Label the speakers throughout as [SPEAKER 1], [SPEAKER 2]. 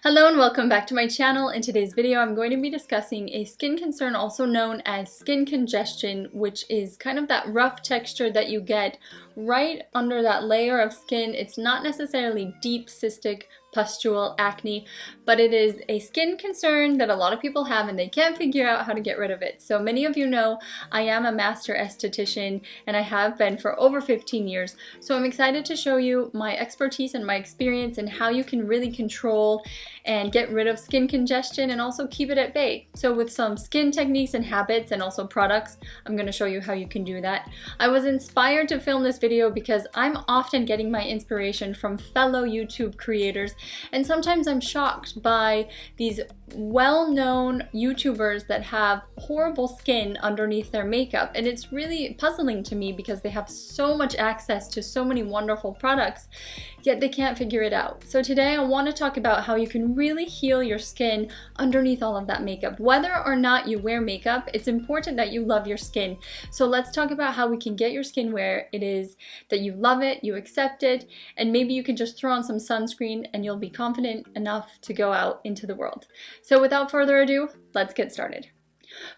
[SPEAKER 1] Hello and welcome back to my channel. In today's video, I'm going to be discussing a skin concern also known as skin congestion, which is kind of that rough texture that you get right under that layer of skin. It's not necessarily deep cystic pustule acne, but it is a skin concern that a lot of people have and they can't figure out how to get rid of it. So many of you know I am a master esthetician and I have been for over 15 years. So I'm excited to show you my expertise and my experience and how you can really control and get rid of skin congestion and also keep it at bay. So with some skin techniques and habits and also products, I'm going to show you how you can do that. I was inspired to film this video because I'm often getting my inspiration from fellow YouTube creators, and sometimes I'm shocked by these well-known YouTubers that have horrible skin underneath their makeup, and it's really puzzling to me because they have so much access to so many wonderful products, yet they can't figure it out. So today I want to talk about how you can really heal your skin underneath all of that makeup. Whether or not you wear makeup, it's important that you love your skin. So let's talk about how we can get your skin where it is that you love it, you accept it, and maybe you can just throw on some sunscreen and you'll be confident enough to go out into the world. So without further ado, let's get started.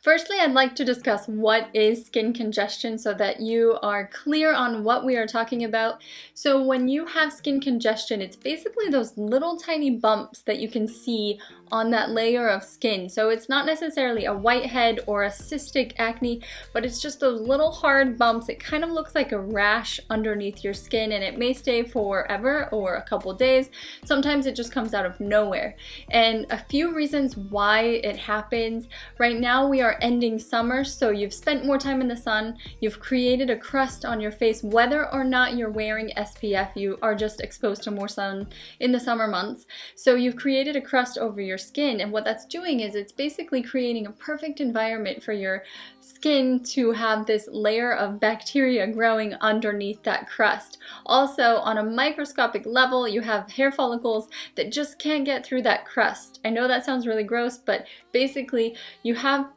[SPEAKER 1] Firstly, I'd like to discuss what is skin congestion so that you are clear on what we are talking about. So when you have skin congestion, it's basically those little tiny bumps that you can see on that layer of skin. So it's not necessarily a whitehead or a cystic acne, but it's just those little hard bumps. It kind of looks like a rash underneath your skin, and it may stay forever or a couple days. Sometimes it just comes out of nowhere. And a few reasons why it happens. Right now we are ending summer, so you've spent more time in the sun, you've created a crust on your face. Whether or not you're wearing SPF, you are just exposed to more sun in the summer months. So you've created a crust over your skin, and what that's doing is it's basically creating a perfect environment for your skin to have this layer of bacteria growing underneath that crust. Also, on a microscopic level, you have hair follicles that just can't get through that crust. I know that sounds really gross, but basically you have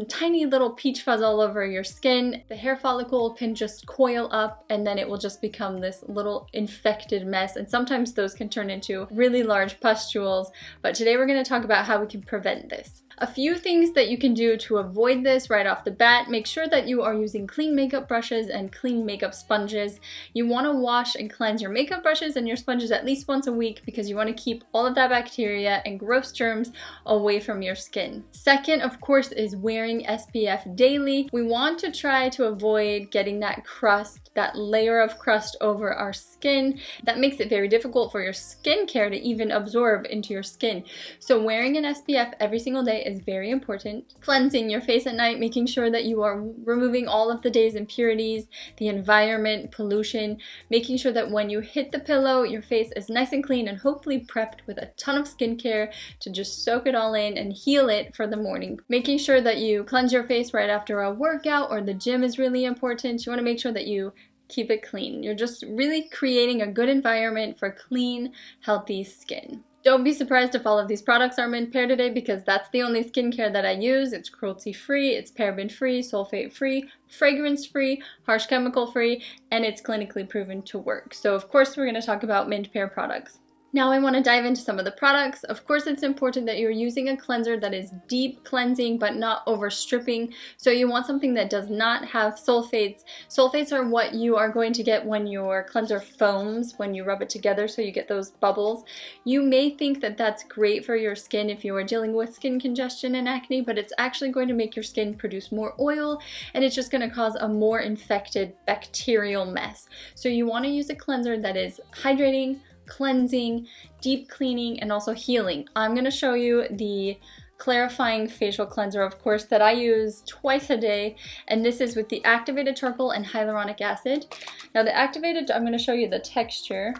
[SPEAKER 1] tiny little peach fuzz all over your skin. The hair follicle can just coil up and then it will just become this little infected mess, and sometimes those can turn into really large pustules. But today we're going to talk about how we can prevent this. A few things that you can do to avoid this right off the bat: make sure that you are using clean makeup brushes and clean makeup sponges. You want to wash and cleanse your makeup brushes and your sponges at least once a week because you want to keep all of that bacteria and gross germs away from your skin. Second, of course, is wearing SPF daily. We want to try to avoid getting that crust, that layer of crust over our skin. That makes it very difficult for your skincare to even absorb into your skin. So wearing an SPF every single day is very important. Cleansing your face at night, making sure that you are removing all of the day's impurities, the environment, pollution, making sure that when you hit the pillow, your face is nice and clean and hopefully prepped with a ton of skincare to just soak it all in and heal it for the morning. Making sure that you cleanse your face right after a workout or the gym is really important. You want to make sure that you keep it clean. You're just really creating a good environment for clean, healthy skin. Don't be surprised if all of these products are mint pear today, because that's the only skincare that I use. It's cruelty-free, it's paraben-free, sulfate-free, fragrance-free, harsh chemical-free, and it's clinically proven to work. So of course we're going to talk about mint pear products. Now I want to dive into some of the products. Of course, it's important that you're using a cleanser that is deep cleansing but not overstripping. So you want something that does not have sulfates. Sulfates are what you are going to get when your cleanser foams, when you rub it together, so you get those bubbles. You may think that that's great for your skin if you are dealing with skin congestion and acne, but it's actually going to make your skin produce more oil, and it's just going to cause a more infected bacterial mess. So you want to use a cleanser that is hydrating, cleansing, deep cleaning, and also healing. I'm going to show you the clarifying facial cleanser, of course, that I use twice a day, and this is with the activated charcoal and hyaluronic acid. Now the activated, I'm going to show you the texture.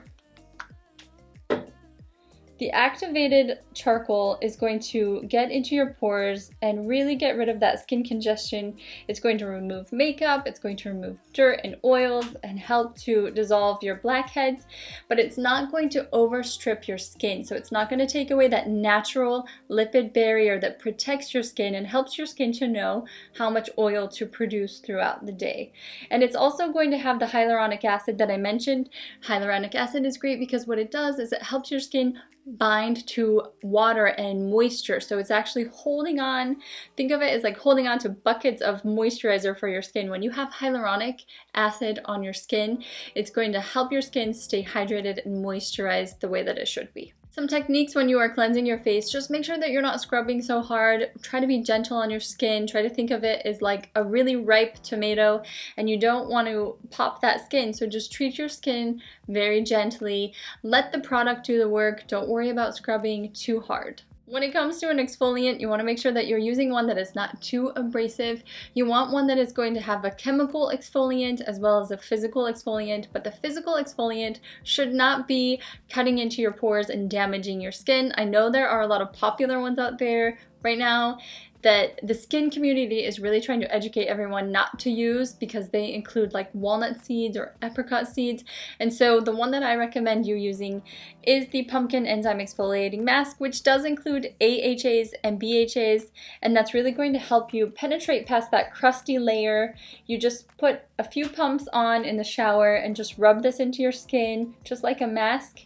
[SPEAKER 1] The activated charcoal is going to get into your pores and really get rid of that skin congestion. It's going to remove makeup, it's going to remove dirt and oils and help to dissolve your blackheads, but it's not going to overstrip your skin. So it's not going to take away that natural lipid barrier that protects your skin and helps your skin to know how much oil to produce throughout the day. And it's also going to have the hyaluronic acid that I mentioned. Hyaluronic acid is great because what it does is it helps your skin bind to water and moisture. So it's actually holding on. Think of it as like holding on to buckets of moisturizer for your skin. When you have hyaluronic acid on your skin, it's going to help your skin stay hydrated and moisturized the way that it should be. Some techniques when you are cleansing your face, just make sure that you're not scrubbing so hard. Try to be gentle on your skin. Try to think of it as like a really ripe tomato, and you don't want to pop that skin. So just treat your skin very gently. Let the product do the work. Don't worry about scrubbing too hard. When it comes to an exfoliant, you want to make sure that you're using one that is not too abrasive. You want one that is going to have a chemical exfoliant as well as a physical exfoliant, but the physical exfoliant should not be cutting into your pores and damaging your skin. I know there are a lot of popular ones out there right now that the skin community is really trying to educate everyone not to use because they include like walnut seeds or apricot seeds. And so the one that I recommend you using is the pumpkin enzyme exfoliating mask, which does include AHAs and BHAs, and that's really going to help you penetrate past that crusty layer. You just put a few pumps on in the shower and just rub this into your skin just like a mask.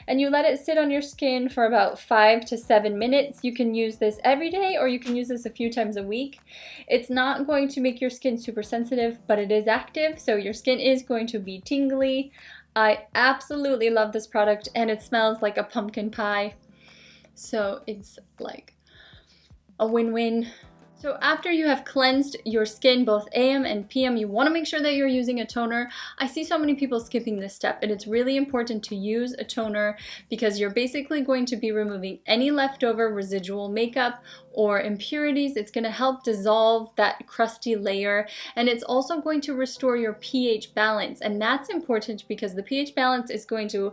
[SPEAKER 1] And you let it sit on your skin for about 5 to 7 minutes. You can use this every day or you can use this a few times a week. It's not going to make your skin super sensitive, but it is active, so your skin is going to be tingly. I absolutely love this product, and it smells like a pumpkin pie. So it's like a win-win. So after you have cleansed your skin both AM and PM, you want to make sure that you're using a toner. I see so many people skipping this step, and it's really important to use a toner because you're basically going to be removing any leftover residual makeup or impurities. It's going to help dissolve that crusty layer, and it's also going to restore your pH balance, and that's important because the pH balance is going to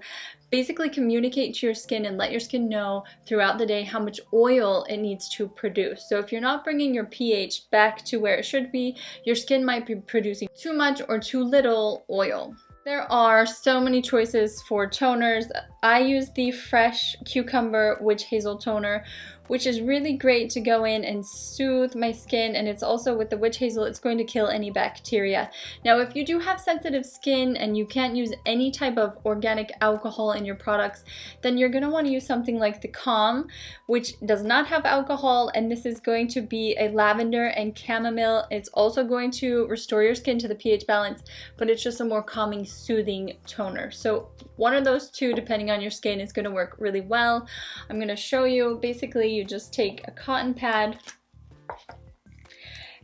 [SPEAKER 1] basically communicate to your skin and let your skin know throughout the day how much oil it needs to produce. So if you're not bringing your pH back to where it should be, your skin might be producing too much or too little oil. There are so many choices for toners. I use the Fresh Cucumber Witch Hazel Toner, which is really great to go in and soothe my skin, and it's also with the witch hazel, it's going to kill any bacteria. Now, if you do have sensitive skin and you can't use any type of organic alcohol in your products, then you're going to want to use something like the Calm, which does not have alcohol, and this is going to be a lavender and chamomile. It's also going to restore your skin to the pH balance, but it's just a more calming, soothing toner. So one of those two, depending on your skin, is going to work really well. I'm going to show you. Basically, you just take a cotton pad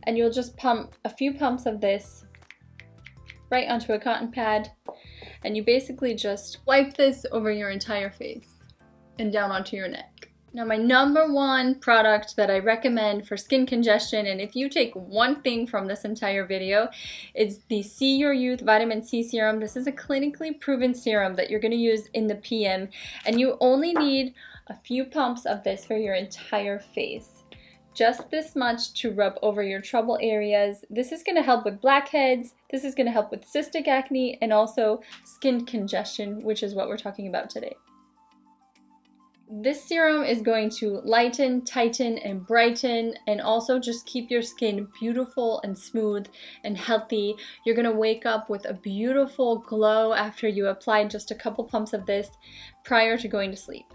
[SPEAKER 1] and you'll just pump a few pumps of this right onto a cotton pad, and you basically just wipe this over your entire face and down onto your neck. Now, my number one product that I recommend for skin congestion, and if you take one thing from this entire video, it's the See Your Youth Vitamin C Serum. This is a clinically proven serum that you're going to use in the PM, and you only need a few pumps of this for your entire face. Just this much to rub over your trouble areas. This is going to help with blackheads, this is going to help with cystic acne, and also skin congestion, which is what we're talking about today. This serum is going to lighten, tighten, and brighten, and also just keep your skin beautiful and smooth and healthy. You're going to wake up with a beautiful glow after you apply just a couple pumps of this prior to going to sleep.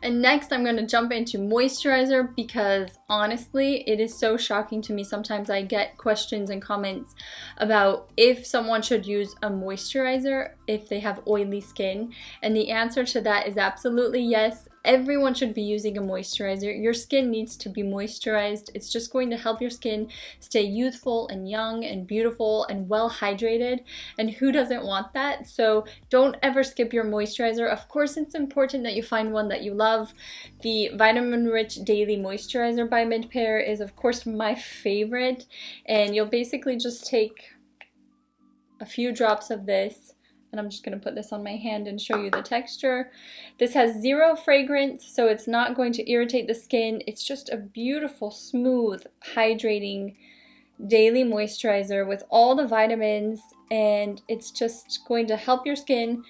[SPEAKER 1] And next, I'm going to jump into moisturizer because honestly, it is so shocking to me. Sometimes I get questions and comments about if someone should use a moisturizer if they have oily skin. And the answer to that is absolutely yes. Everyone should be using a moisturizer. Your skin needs to be moisturized. It's just going to help your skin stay youthful and young and beautiful and well hydrated. And who doesn't want that? So don't ever skip your moisturizer. Of course, it's important that you find one that you love. The Vitamin Rich Daily Moisturizer by Mid-Pair is of course my favorite. And you'll basically just take a few drops of this, and I'm just going to put this on my hand and show you the texture. This has zero fragrance, so it's not going to irritate the skin. It's just a beautiful, smooth, hydrating daily moisturizer with all the vitamins, and it's just going to help your skin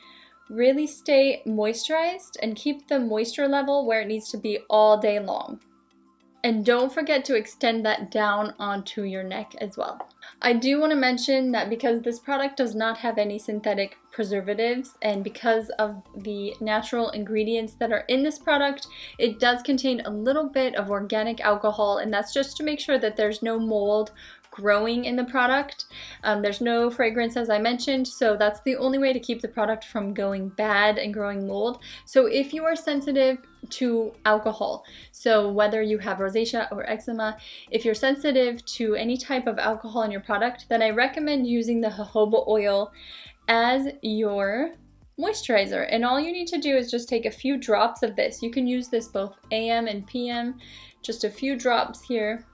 [SPEAKER 1] really stay moisturized and keep the moisture level where it needs to be all day long. And don't forget to extend that down onto your neck as well. I do want to mention that because this product does not have any synthetic preservatives, and because of the natural ingredients that are in this product, it does contain a little bit of organic alcohol, and that's just to make sure that there's no mold growing in the product. There's no fragrance, as I mentioned, so that's the only way to keep the product from going bad and growing mold. So if you are sensitive to alcohol, so whether you have rosacea or eczema, if you're sensitive to any type of alcohol in your product, then I recommend using the jojoba oil as your moisturizer. And all you need to do is just take a few drops of this. You can use this both AM and PM, just a few drops here.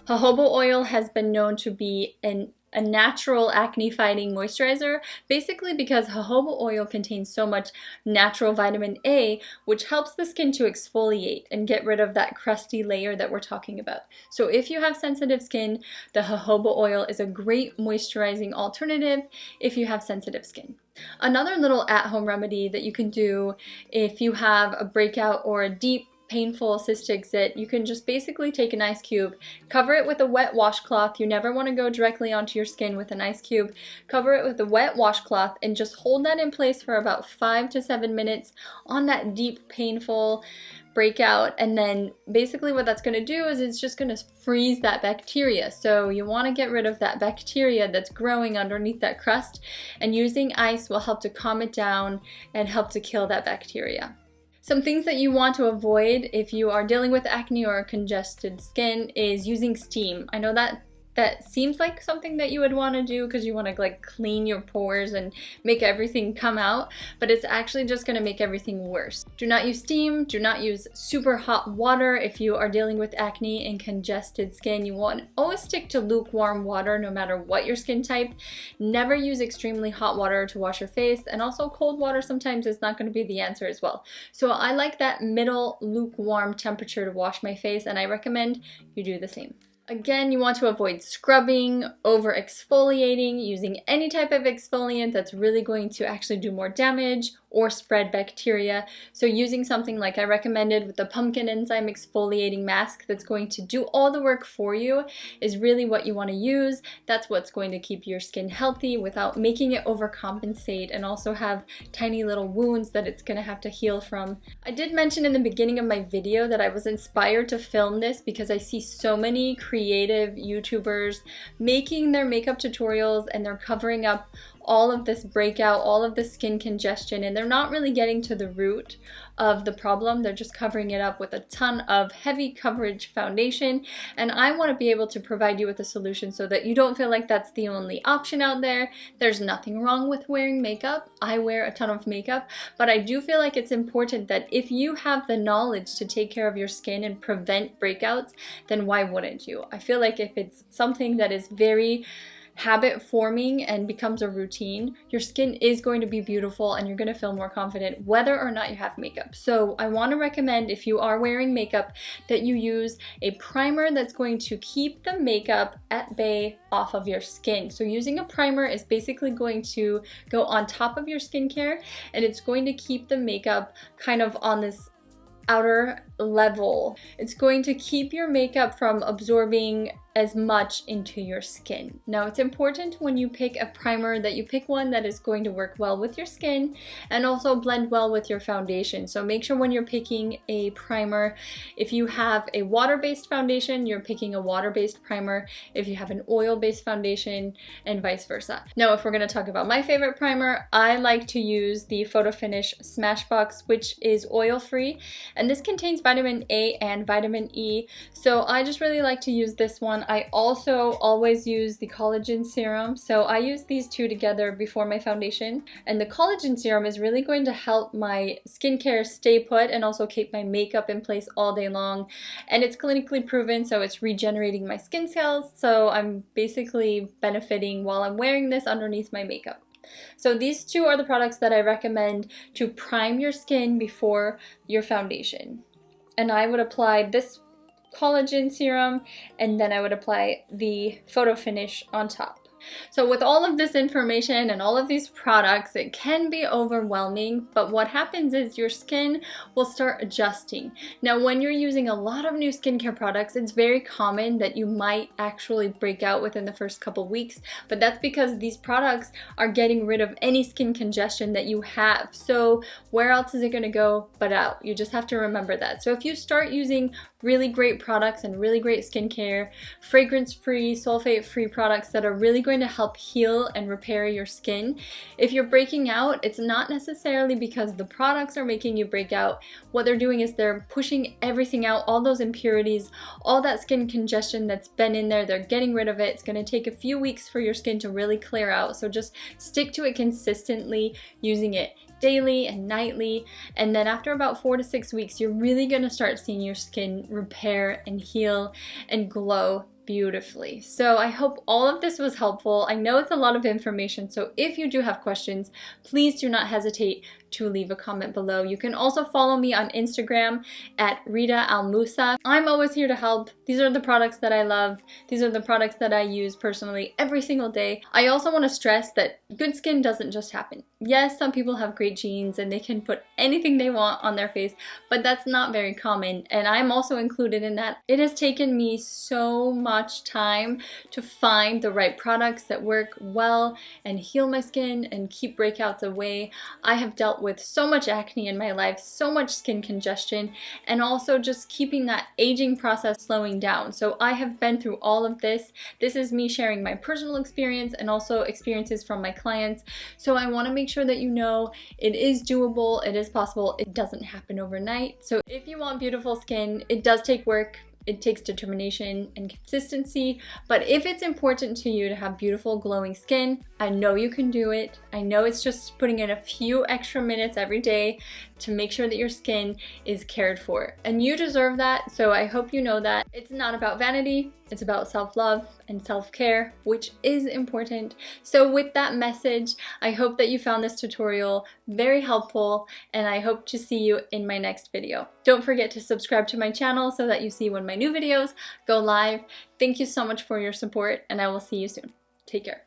[SPEAKER 1] Jojoba oil has been known to be a natural acne fighting moisturizer, basically because jojoba oil contains so much natural vitamin A, which helps the skin to exfoliate and get rid of that crusty layer that we're talking about. So if you have sensitive skin, the jojoba oil is a great moisturizing alternative if you have sensitive skin. Another little at-home remedy that you can do if you have a breakout or a deep painful cystic zit, you can just basically take an ice cube, cover it with a wet washcloth. You never want to go directly onto your skin with an ice cube. Cover it with a wet washcloth and just hold that in place for about 5 to 7 minutes on that deep painful breakout. And then basically what that's going to do is it's just going to freeze that bacteria. So you want to get rid of that bacteria that's growing underneath that crust, and using ice will help to calm it down and help to kill that bacteria. Some things that you want to avoid if you are dealing with acne or congested skin is using steam. I know that seems like something that you would want to do because you want to like clean your pores and make everything come out, but it's actually just going to make everything worse. Do not use steam. Do not use super hot water if you are dealing with acne and congested skin. You want to always stick to lukewarm water no matter what your skin type. Never use extremely hot water to wash your face, and also cold water sometimes is not going to be the answer as well. So I like that middle lukewarm temperature to wash my face, and I recommend you do the same. Again, you want to avoid scrubbing, over exfoliating, using any type of exfoliant that's really going to actually do more damage or spread bacteria. So using something like I recommended with the pumpkin enzyme exfoliating mask that's going to do all the work for you is really what you want to use. That's what's going to keep your skin healthy without making it overcompensate and also have tiny little wounds that it's going to have to heal from. I did mention in the beginning of my video that I was inspired to film this because I see so many creative YouTubers making their makeup tutorials and they're covering up all of this breakout, all of the skin congestion, and they're not really getting to the root of the problem. They're just covering it up with a ton of heavy coverage foundation, and I want to be able to provide you with a solution so that you don't feel like that's the only option out there. There's nothing wrong with wearing makeup. I wear a ton of makeup, but I do feel like it's important that if you have the knowledge to take care of your skin and prevent breakouts, then why wouldn't you? I feel like if it's something that is very habit forming and becomes a routine, your skin is going to be beautiful and you're going to feel more confident whether or not you have makeup. So I want to recommend, if you are wearing makeup, that you use a primer that's going to keep the makeup at bay off of your skin. So using a primer is basically going to go on top of your skincare, and it's going to keep the makeup kind of on this outer level. It's going to keep your makeup from absorbing as much into your skin. Now, it's important when you pick a primer that you pick one that is going to work well with your skin and also blend well with your foundation. So make sure when you're picking a primer, if you have a water-based foundation, you're picking a water-based primer. If you have an oil-based foundation, and vice versa. Now, if we're going to talk about my favorite primer, I like to use the Photo Finish Smashbox, which is oil-free, and this contains vitamin A and vitamin E, so I just really like to use this one. I also always use the collagen serum, so I use these two together before my foundation, and the collagen serum is really going to help my skincare stay put and also keep my makeup in place all day long, and it's clinically proven, so it's regenerating my skin cells, so I'm basically benefiting while I'm wearing this underneath my makeup. So these two are the products that I recommend to prime your skin before your foundation. And I would apply this collagen serum, and then I would apply the Photo Finish on top. So with all of this information and all of these products, it can be overwhelming, but what happens is your skin will start adjusting. Now, when you're using a lot of new skincare products, it's very common that you might actually break out within the first couple weeks, but that's because these products are getting rid of any skin congestion that you have. So where else is it going to go but out? You just have to remember that. So if you start using really great products and really great skincare, fragrance-free, sulfate-free products that are really going to help heal and repair your skin, if you're breaking out, it's not necessarily because the products are making you break out. What they're doing is they're pushing everything out, all those impurities, all that skin congestion that's been in there, they're getting rid of it. It's going to take a few weeks for your skin to really clear out, so just stick to it consistently, using it daily and nightly, and then after about 4 to 6 weeks, you're really going to start seeing your skin repair and heal and glow beautifully. So I hope all of this was helpful. I know it's a lot of information, so if you do have questions, please do not hesitate to leave a comment below. You can also follow me on Instagram at Rita Almusa. I'm always here to help. These are the products that I love. These are the products that I use personally every single day. I also want to stress that good skin doesn't just happen. Yes, some people have great genes and they can put anything they want on their face, but that's not very common, and I'm also included in that. It has taken me so much time to find the right products that work well and heal my skin and keep breakouts away. I have dealt with so much acne in my life, so much skin congestion, and also just keeping that aging process slowing down. So I have been through all of this. This is me sharing my personal experience and also experiences from my clients. So I want to make sure that you know it is doable, it is possible, it doesn't happen overnight. So if you want beautiful skin, it does take work. It takes determination and consistency, but if it's important to you to have beautiful glowing skin, I know you can do it. I know it's just putting in a few extra minutes every day to make sure that your skin is cared for, and you deserve that. So I hope you know that it's not about vanity, it's about self-love and self-care, which is important. So with that message, I hope that you found this tutorial very helpful, and I hope to see you in my next video. Don't forget to subscribe to my channel so that you see when my new videos go live. Thank you so much for your support, and I will see you soon. Take care.